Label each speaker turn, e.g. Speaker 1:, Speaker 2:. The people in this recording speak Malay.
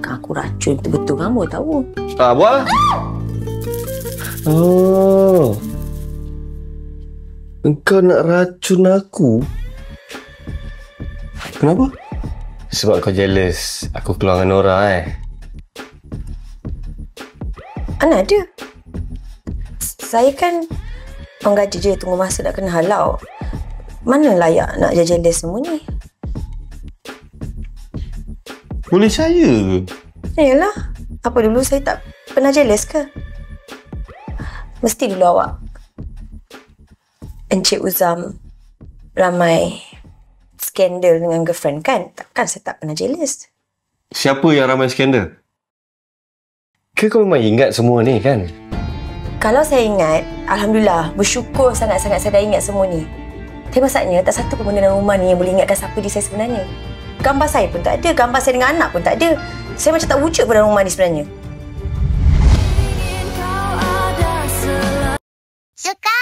Speaker 1: Takkan aku racun betul-betul kamu tahu.
Speaker 2: Buat. Oh. Engkau nak racun aku? Kenapa? Sebab kau jealous aku keluar dengan Nora
Speaker 1: Mana ada? Saya kan orang gaji je, tunggu masa nak kena halau. Mana layak nak jealous semua ni?
Speaker 2: Boleh saya?
Speaker 1: Yalah. Apa dulu saya tak pernah jealous ke? Mesti dulu awak Encik Uzam ramai skandal dengan girlfriend kan? Takkan saya tak pernah jealous.
Speaker 2: Siapa yang ramai skandal? Ke kau memang ingat semua ni kan?
Speaker 1: Kalau saya ingat, Alhamdulillah, bersyukur sangat-sangat saya dah ingat semua ni. Tapi masalahnya, tak satu pun benda dalam rumah ni yang boleh ingatkan siapa diri saya sebenarnya. Gambar saya pun tak ada, gambar saya dengan anak pun tak ada. Saya macam tak wujud pun dalam rumah ni sebenarnya.
Speaker 3: Suka.